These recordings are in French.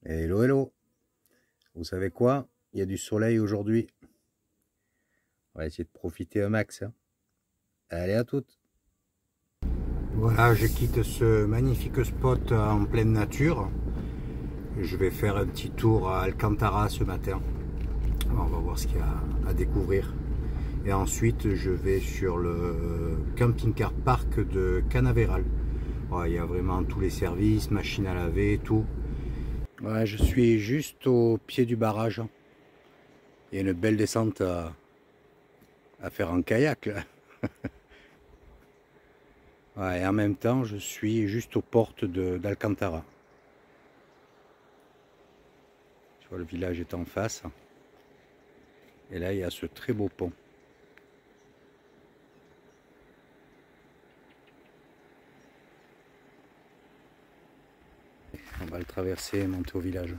Hello, hello. Vous savez quoi? Il y a du soleil aujourd'hui. On va essayer de profiter un max. Allez, à toutes. Voilà, je quitte ce magnifique spot en pleine nature. Je vais faire un petit tour à Alcantara ce matin. On va voir ce qu'il y a à découvrir. Et ensuite, je vais sur le camping-car parc de Canaveral. Ouais, il y a vraiment tous les services, machine à laver, tout. Ouais, je suis juste au pied du barrage. Il y a une belle descente à faire en kayak là. Ouais, et en même temps, je suis juste aux portes d'Alcantara. Tu vois, le village est en face. Et là, il y a ce très beau pont. On va le traverser et monter au village.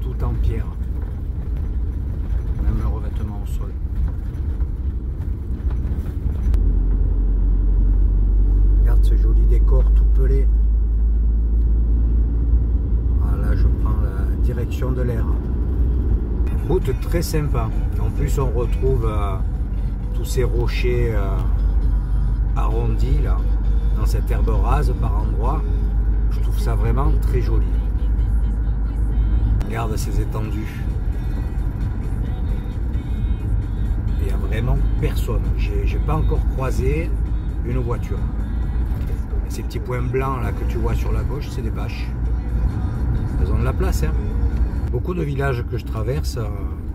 Tout en pierre. Même le revêtement au sol. Regarde ce joli décor tout pelé. Voilà, je prends la direction de l'air. Route très sympa. En plus, on retrouve tous ces rochers arrondis là, dans cette herbe rase par endroits. Je trouve ça vraiment très joli. Regarde ces étendues. Il n'y a vraiment personne. J'ai pas encore croisé une voiture. Et ces petits points blancs là que tu vois sur la gauche, c'est des vaches. Elles ont de la place, hein. Beaucoup de villages que je traverse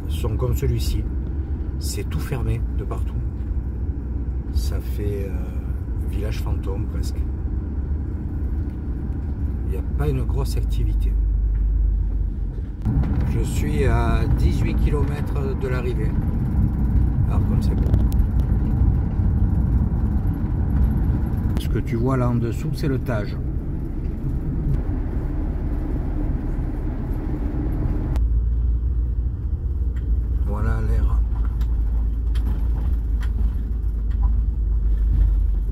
sont comme celui-ci. C'est tout fermé de partout. Ça fait village fantôme presque. Il n'y a pas une grosse activité. Je suis à 18 km de l'arrivée. Alors comme c'est beau. Ce que tu vois là en dessous, c'est le Tage. Voilà l'air.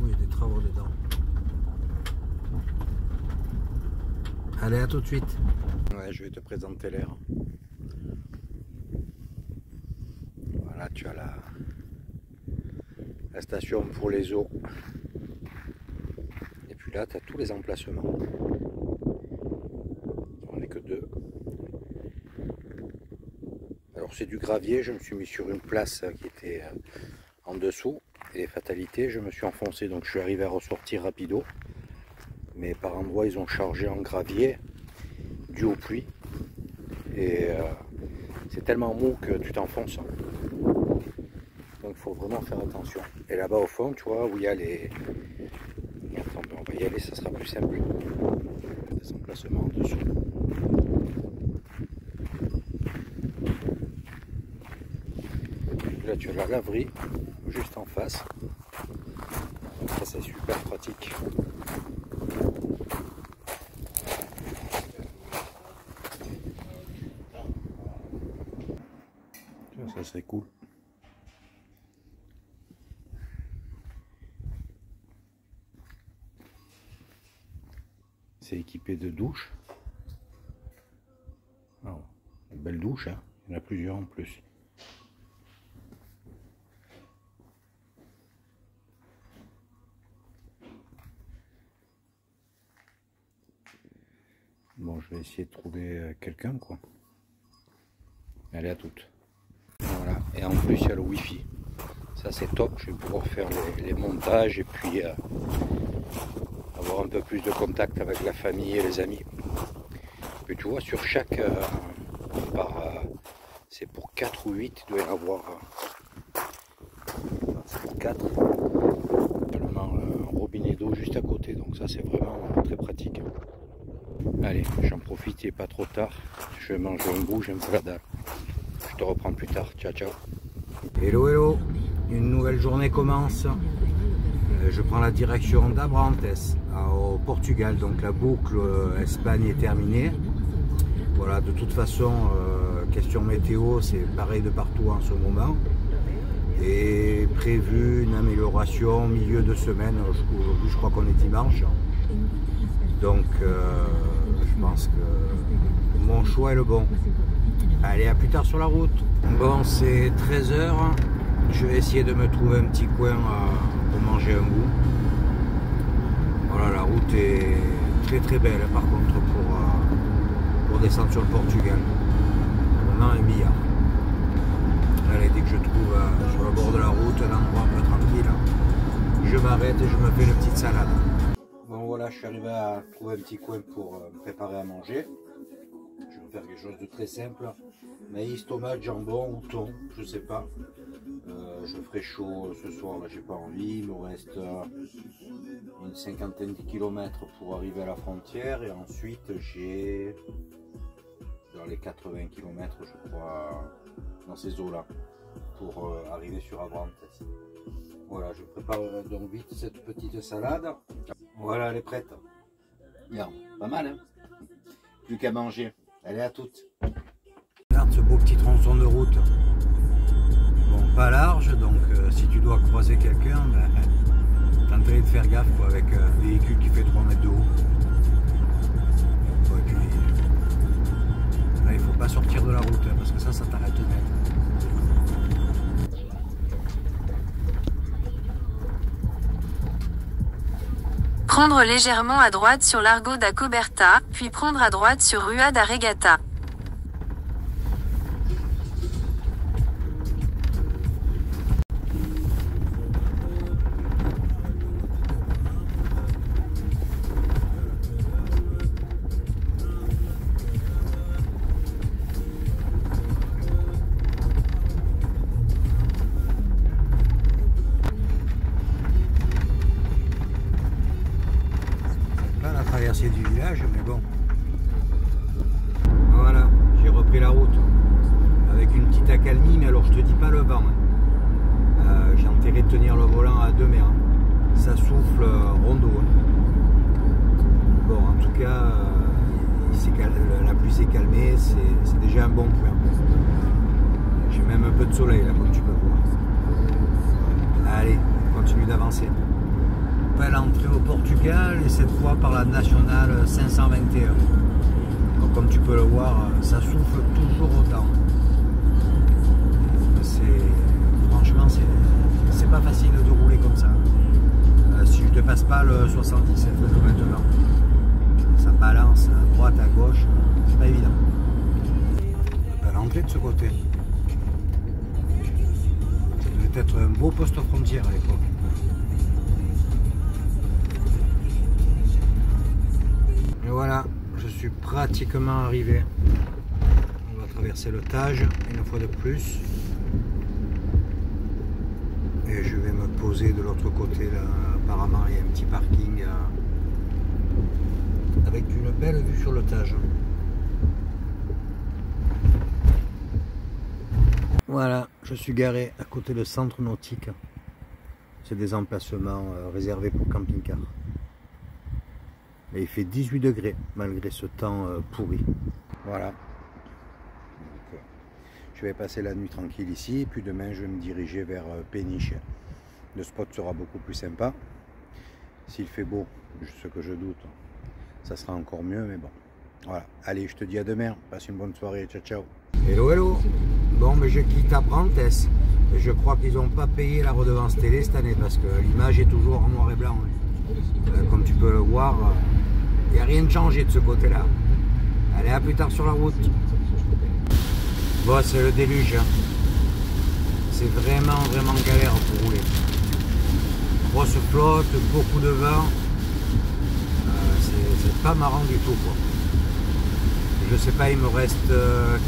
Oui, il y a des travaux dedans. Allez, à tout de suite. Ouais, je vais te présenter l'air. Voilà, tu as la station pour les eaux. Et puis là, tu as tous les emplacements. On n'est que deux. Alors c'est du gravier, je me suis mis sur une place qui était en dessous. Et fatalité, je me suis enfoncé, donc je suis arrivé à ressortir rapido. Mais par endroits, ils ont chargé en gravier dû aux pluies. Et c'est tellement mou que tu t'enfonces. Donc il faut vraiment faire attention. Et là-bas au fond, tu vois, où il y a les... Attends, on va y aller, ça sera plus simple. Des emplacements en dessous. Là tu as la laverie, juste en face. Donc ça c'est super pratique. Ça serait cool. C'est équipé de douches. Oh, une belle douche, hein. Il y en a plusieurs en plus. Bon, je vais essayer de trouver quelqu'un, quoi. Allez, à toutes. Voilà, et en plus il y a le wifi. Ça c'est top, je vais pouvoir faire les montages et puis avoir un peu plus de contact avec la famille et les amis. Et puis tu vois, sur chaque c'est pour 4 ou 8, il doit y en avoir c'est pour 4. Seulement un robinet d'eau juste à côté, donc ça c'est vraiment très pratique. Allez, j'en profite, il n'est pas trop tard. Je vais manger un bout, j'ai un peu la dalle. Je te reprends plus tard, ciao ciao. Hello hello, une nouvelle journée commence. Je prends la direction d'Abrantes au Portugal, donc la boucle Espagne est terminée. Voilà, de toute façon, question météo, c'est pareil de partout en ce moment. Et prévu une amélioration milieu de semaine. Aujourd'hui je crois qu'on est dimanche. Donc je pense que mon choix est le bon. Allez, à plus tard sur la route. Bon, c'est 13 h. Je vais essayer de me trouver un petit coin pour manger un bout. Voilà, la route est très belle par contre pour descendre sur le Portugal. Vraiment un billard. Allez, dès que je trouve sur le bord de la route un endroit un peu tranquille, je m'arrête et je me fais une petite salade. Bon voilà, je suis arrivé à trouver un petit coin pour me préparer à manger. Je vais faire quelque chose de très simple. Maïs, tomate, jambon ou thon, je sais pas. Je ferai chaud ce soir, là j'ai pas envie. Il me reste une cinquantaine de kilomètres pour arriver à la frontière. Et ensuite j'ai dans les 80 km je crois dans ces eaux là pour arriver sur Abrantes. Voilà, je prépare donc vite cette petite salade. Voilà, elle est prête. Bien, pas mal hein. Plus qu'à manger. Allez, à toutes. Regarde ce beau petit tronçon de route. Bon, pas large, donc si tu dois croiser quelqu'un, ben, t'as intérêt de faire gaffe quoi, avec un véhicule qui fait 3 mètres de haut. Et puis, là, il faut pas sortir de la route hein, parce que ça t'arrête net. Prendre légèrement à droite sur Largo da Coberta, puis prendre à droite sur Rua da Regata. Traversée du village, mais bon. Voilà, j'ai repris la route avec une petite accalmie, mais alors je te dis pas le vent. J'ai intérêt de tenir le volant à 2 mètres. Ça souffle rondeau. Bon, en tout cas, la pluie s'est calmée, c'est déjà un bon point. J'ai même un peu de soleil là, comme tu peux voir. Allez, on continue d'avancer. L'entrée au Portugal et cette fois par la nationale 521. Donc comme tu peux le voir, ça souffle toujours autant. Franchement c'est pas facile de rouler comme ça. Si je ne passe pas le 77 km/h, ça balance à droite à gauche, c'est pas évident. À l'entrée de ce côté, ça devait être un beau poste frontière à l'époque. Et voilà, je suis pratiquement arrivé. On va traverser le Tage une fois de plus. Et je vais me poser de l'autre côté là. Apparemment il y a un petit parking avec une belle vue sur le Tage. Voilà, je suis garé à côté du centre nautique. C'est des emplacements réservés pour camping-car. Et il fait 18 degrés malgré ce temps pourri. Voilà. Donc, je vais passer la nuit tranquille ici. Puis demain, je vais me diriger vers Péniche. Le spot sera beaucoup plus sympa. S'il fait beau, ce que je doute, ça sera encore mieux. Mais bon, voilà. Allez, je te dis à demain. Passe une bonne soirée. Ciao, ciao. Hello, hello. Bon, mais je quitte Abrantes. Et je crois qu'ils n'ont pas payé la redevance télé cette année parce que l'image est toujours en noir et blanc. Comme tu peux le voir, il n'y a rien de changé de ce côté-là. Allez, à plus tard sur la route. Bon, c'est le déluge. C'est vraiment galère pour rouler. Grosse flotte, beaucoup de vent. C'est pas marrant du tout, quoi. Je sais pas, il me reste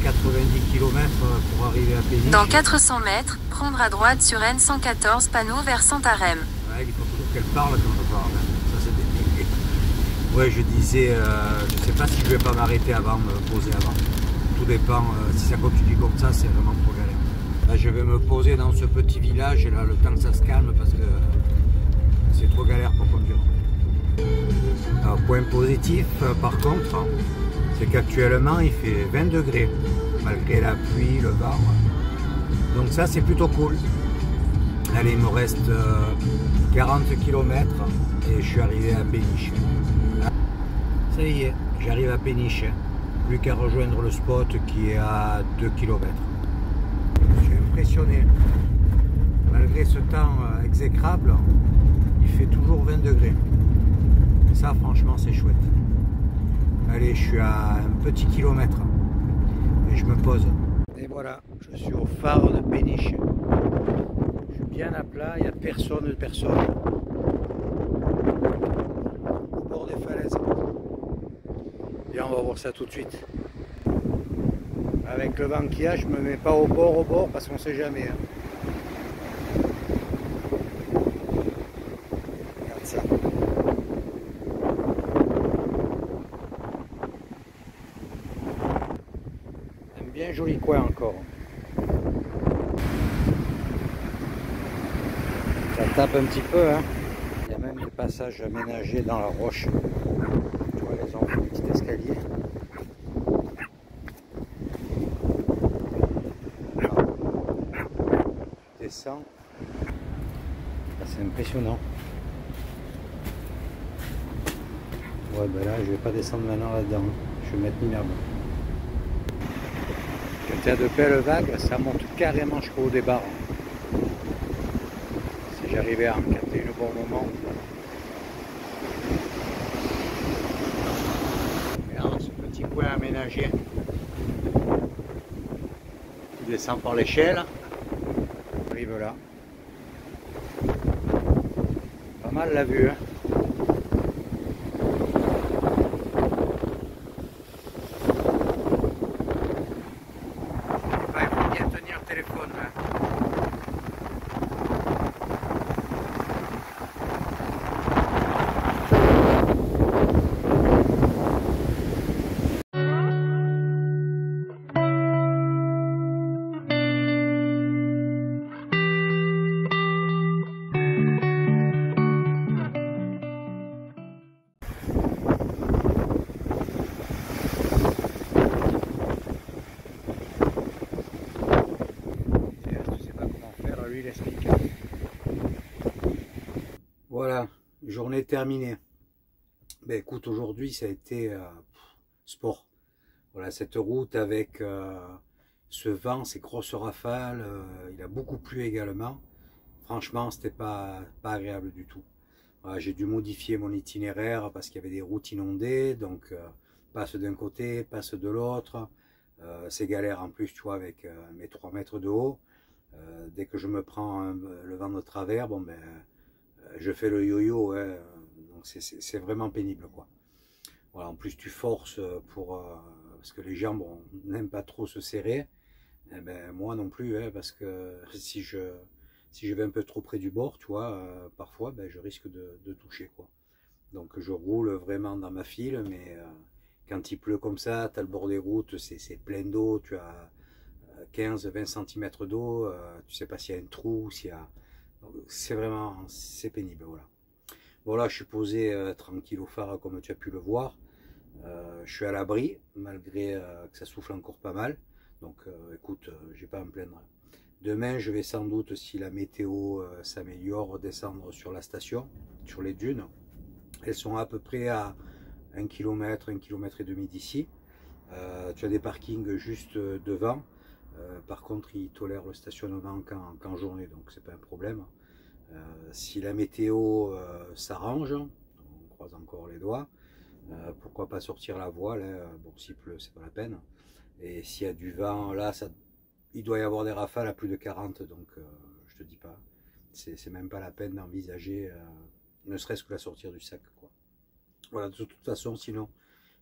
90 km pour arriver à Péniche. Dans 400 mètres, prendre à droite sur N114 panneau vers Santarém. Ouais, il faut toujours qu'elle parle quand je parle. Ça, c'est délicat. Ouais, je disais, je sais pas si je vais pas m'arrêter avant, me poser avant. Tout dépend, si ça continue comme ça, c'est vraiment trop galère. Là, je vais me poser dans ce petit village et là, le temps que ça se calme parce que c'est trop galère pour conduire. Alors, point positif, par contre, c'est qu'actuellement, il fait 20 degrés, malgré la pluie, le vent. Donc ça, c'est plutôt cool. Allez, il me reste 40 km et je suis arrivé à Péniche. Ça y est, j'arrive à Péniche. Plus qu'à rejoindre le spot qui est à 2 km. Je suis impressionné. Malgré ce temps exécrable, il fait toujours 20 degrés. Ça, franchement, c'est chouette. Allez, je suis à un petit kilomètre et je me pose. Et voilà, je suis au phare de Péniche. Je suis bien à plat, il n'y a personne. Au bord des falaises. Et on va voir ça tout de suite. Avec le vent qu'il y a, je me mets pas au bord parce qu'on sait jamais. Hein. Regarde ça. Un bien joli coin encore. Ça tape un petit peu. Hein. Il y a même des passages aménagés dans la roche. Tu vois, les enfants, un petit escalier. Descend. C'est impressionnant. Ouais, ben là, je vais pas descendre maintenant là-dedans. Je vais mettre une merde. Quand il y a de belles vagues, ça monte carrément jusqu'au départ. Si j'arrivais à capter le bon moment. Et alors, ce petit coin aménagé, tu descends par l'échelle. On arrive là. Pas mal la vue, hein. Il faut bien tenir le téléphone, hein. Lui, il explique. Voilà, journée terminée. Ben écoute, aujourd'hui ça a été sport. Voilà, cette route avec ce vent, ces grosses rafales, il a beaucoup plu également. Franchement, c'était pas agréable du tout. Voilà, j'ai dû modifier mon itinéraire parce qu'il y avait des routes inondées, donc passe d'un côté, passe de l'autre. C'est galère en plus, tu vois, avec mes 3 mètres de haut. Dès que je me prends le vent de travers, bon ben, je fais le yo-yo, hein, donc c'est vraiment pénible, quoi. Voilà, en plus tu forces parce que les jambes n'aiment pas trop se serrer. Eh ben, moi non plus, hein, parce que si je vais un peu trop près du bord, tu vois, parfois ben, je risque de toucher, quoi. Donc je roule vraiment dans ma file, mais quand il pleut comme ça, tu as le bord des routes, c'est plein d'eau, tu as 15-20 cm d'eau, tu sais pas s'il y a un trou, s'il y a... c'est pénible, voilà. Voilà, je suis posé tranquille au phare comme tu as pu le voir. Je suis à l'abri, malgré que ça souffle encore pas mal. Donc écoute, j'ai pas à me plaindre. Demain, je vais sans doute, si la météo s'améliore, descendre sur la station, sur les dunes. Elles sont à peu près à 1 km, 1 km et demi d'ici. Tu as des parkings juste devant. Par contre, ils tolèrent le stationnement qu'en journée, donc c'est pas un problème. Si la météo s'arrange, on croise encore les doigts, pourquoi pas sortir la voile, hein. Bon, s'il pleut, c'est pas la peine. Et s'il y a du vent, là, il doit y avoir des rafales à plus de 40, donc je te dis pas, c'est même pas la peine d'envisager, ne serait-ce que la sortir du sac, quoi. Voilà, de toute façon, sinon,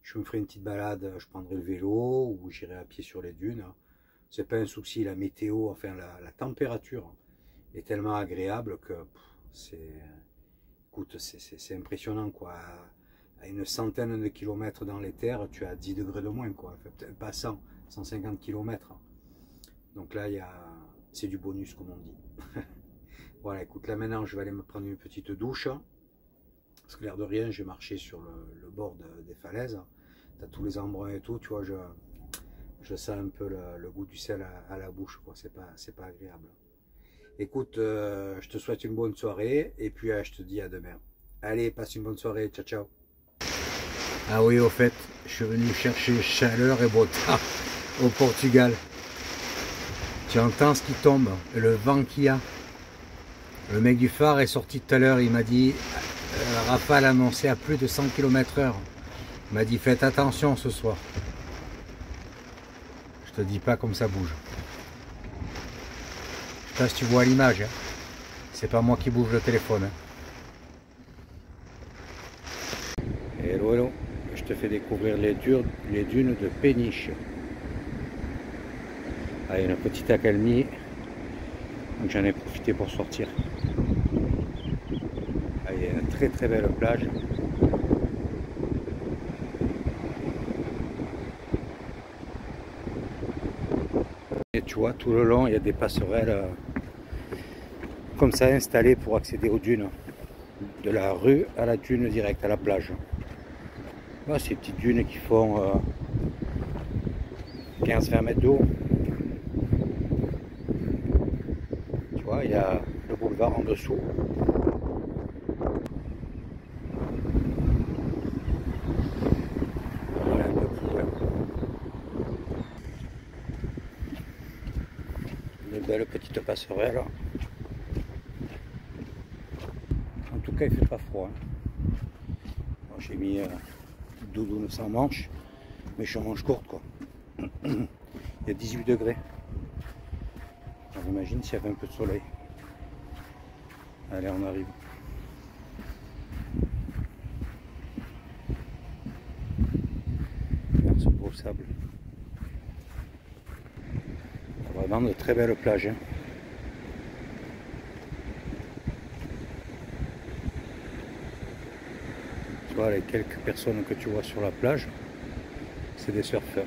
je me ferai une petite balade, je prendrai le vélo ou j'irai à pied sur les dunes. C'est pas un souci, la météo, enfin la température est tellement agréable que écoute, c'est impressionnant, quoi. À une centaine de kilomètres dans les terres, tu as 10 degrés de moins, quoi. Enfin, peut-être pas 100, 150 km. Donc là, c'est du bonus, comme on dit. Voilà, écoute, là maintenant, je vais aller me prendre une petite douche. Parce que l'air de rien, j'ai marché sur le bord des falaises. Tu as tous les embruns et tout, tu vois, je sens un peu le goût du sel à la bouche, quoi. C'est pas agréable. Écoute, je te souhaite une bonne soirée et puis je te dis à demain. Allez, passe une bonne soirée, ciao ciao. Ah oui, au fait, je suis venu chercher chaleur et beau temps au Portugal. Tu entends ce qui tombe, le vent qu'il y a. Le mec du phare est sorti tout à l'heure, il m'a dit, Rafale annoncé à plus de 100 km/h. Il m'a dit, faites attention ce soir. Je te dis pas comme ça bouge. Je sais pas si tu vois l'image, hein. C'est pas moi qui bouge le téléphone. Hein. Hello, hello. Je te fais découvrir les dunes de Péniche. Ah, il y a une petite accalmie, donc j'en ai profité pour sortir. Ah, il y a une très très belle plage. Et tu vois, tout le long, il y a des passerelles comme ça installées pour accéder aux dunes. De la rue à la dune directe, à la plage. Voilà, ces petites dunes qui font 15-20 mètres d'eau. Tu vois, il y a le boulevard en dessous. Voilà un peu plus loin. Une belle petite passerelle. En tout cas, il fait pas froid. J'ai mis doudoune sans manche, mais je suis en manche courte quoi. Il y a 18 degrés. Alors imagine s'il y avait un peu de soleil. Allez, on arrive. Regarde ce beau sable. Il y a vraiment de très belles plages. Hein. Tu vois, les quelques personnes que tu vois sur la plage, c'est des surfeurs.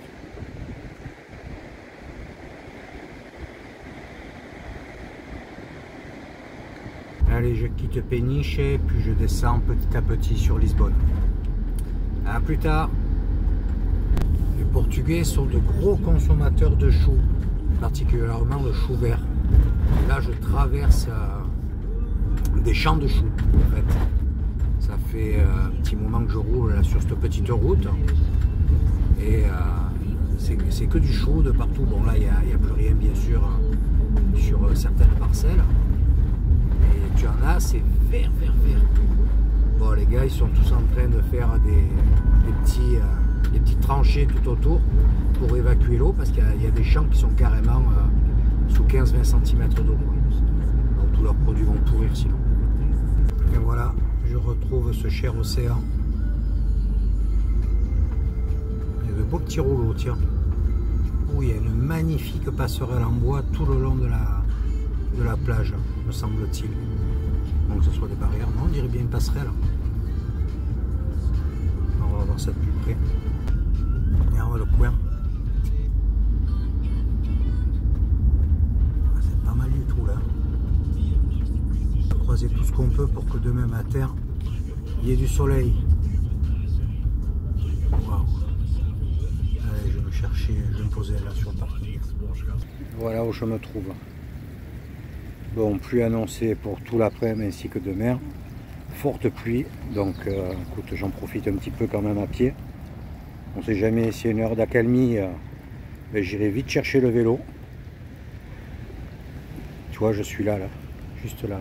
Allez, je quitte Péniche et puis je descends petit à petit sur Lisbonne. A plus tard. Les Portugais sont de gros consommateurs de choux, particulièrement le chou vert. Et là, je traverse des champs de choux, en fait. Ça fait un petit moment que je roule là, sur cette petite route. Et c'est que du chou de partout. Bon, là, il n'y a plus rien, bien sûr, sur certaines parcelles. Et tu en as, c'est vert, vert, vert. Bon, les gars, ils sont tous en train de faire des petites tranchées tout autour pour évacuer l'eau parce qu'il y a des champs qui sont carrément sous 15-20 cm d'eau. Donc tous leurs produits vont pourrir sinon. Et voilà, je retrouve ce cher océan. Il y a de beaux petits rouleaux, tiens. Où il y a une magnifique passerelle en bois tout le long de la plage, me semble-t-il. Donc que ce soit des barrières, non, on dirait bien une passerelle. On va voir ça de plus près. Regarde le coin. C'est pas mal du tout là. On va croiser tout ce qu'on peut pour que demain matin il y ait du soleil. Waouh. Allez, je vais me chercher, je vais me poser là sur le parking. Voilà où je me trouve. Bon, pluie annoncée pour tout l'après-midi ainsi que demain. Forte pluie, donc écoute, j'en profite un petit peu quand même à pied. On ne sait jamais si une heure d'accalmie, j'irai vite chercher le vélo. Tu vois, je suis là, juste là.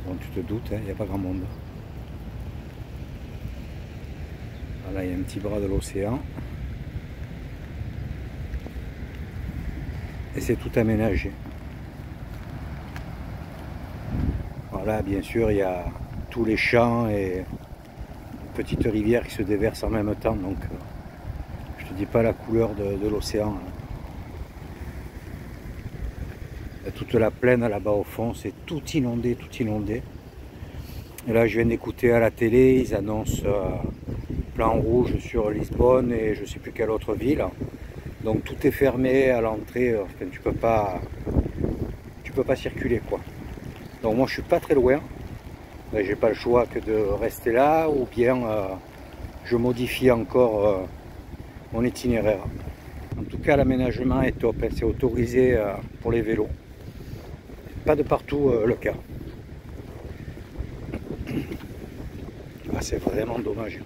Bon, tu te doutes, il n'y a pas grand monde. Voilà, il y a un petit bras de l'océan. Et c'est tout aménagé. Voilà, bien sûr, il y a tous les champs et petites rivières qui se déversent en même temps. Donc, je te dis pas la couleur de l'océan. Toute la plaine là-bas au fond, c'est tout inondé, tout inondé. Et là, je viens d'écouter à la télé, ils annoncent plan rouge sur Lisbonne et je sais plus quelle autre ville. Donc tout est fermé à l'entrée, enfin, tu peux pas circuler quoi. Donc moi je suis pas très loin, j'ai pas le choix que de rester là ou bien je modifie encore mon itinéraire. En tout cas, l'aménagement est top, c'est autorisé pour les vélos. Pas de partout le cas. Ah, c'est vraiment dommage.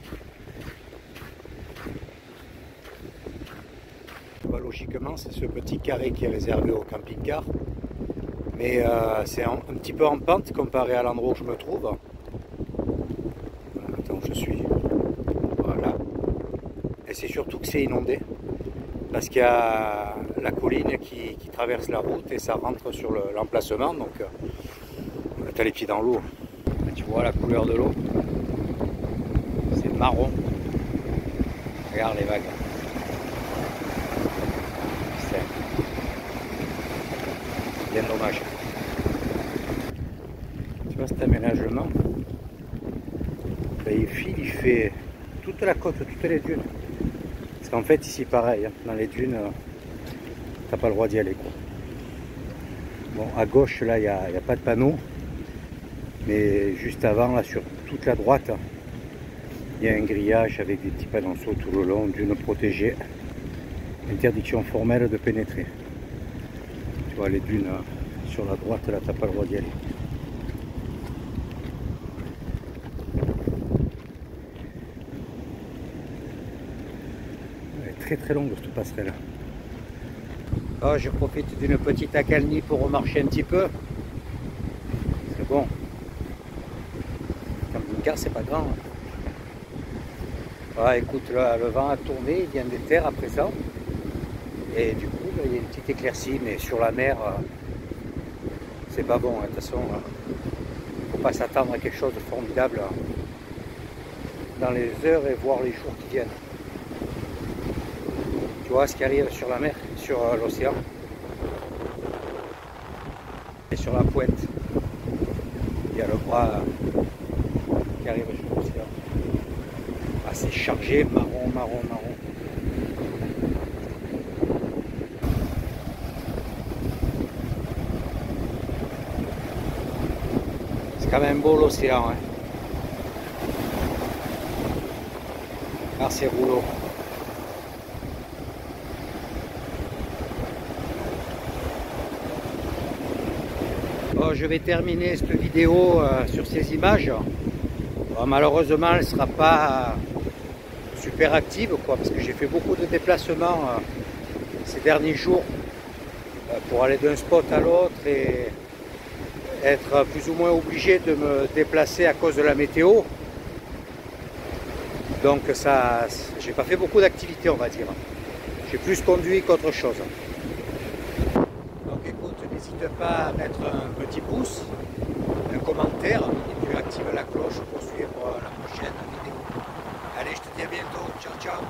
Bah, logiquement, c'est ce petit carré qui est réservé au camping-car. Mais c'est un petit peu en pente comparé à l'endroit où je me trouve. Attends, je suis. Voilà. Et c'est surtout que c'est inondé. Parce qu'il y a la colline qui traverse la route et ça rentre sur l'emplacement. Donc, tu as les pieds dans l'eau. Tu vois la couleur de l'eau. C'est marron. Regarde les vagues. C'est bien dommage. Tu vois cet aménagement, ben, il fait toute la côte, toutes les dunes. Parce qu'en fait ici pareil, hein, dans les dunes, t'as pas le droit d'y aller, quoi. Bon, à gauche là il n'y a pas de panneau, mais juste avant là sur toute la droite, il y a un grillage avec des petits panonceaux tout le long, dunes protégées, interdiction formelle de pénétrer. Tu vois les dunes sur la droite là, t'as pas le droit d'y aller. Très longue cette passerelle. Oh, je profite d'une petite accalmie pour remarcher un petit peu. C'est bon. Camping-car, c'est pas grand. Ah, écoute, là, le vent a tourné, il vient des terres à présent. Et du coup, là, il y a une petite éclaircie, mais sur la mer, c'est pas bon. De toute façon, il ne faut pas s'attendre à quelque chose de formidable dans les heures et voire les jours qui viennent. Tu vois ce qui arrive sur la mer, sur l'océan. Et sur la pointe, il y a le bras qui arrive sur l'océan. Ah, c'est chargé, marron. C'est quand même beau l'océan, hein. Ah, c'est rouleau. Bon, je vais terminer cette vidéo sur ces images. Bon, malheureusement, elle ne sera pas super active, quoi, parce que j'ai fait beaucoup de déplacements ces derniers jours pour aller d'un spot à l'autre et être plus ou moins obligé de me déplacer à cause de la météo. Donc ça, j'ai pas fait beaucoup d'activités, on va dire. J'ai plus conduit qu'autre chose. Donc écoute, n'hésite pas à mettre un petit pouce, un commentaire et puis active la cloche pour suivre la prochaine vidéo. Allez, je te dis à bientôt. Ciao, ciao.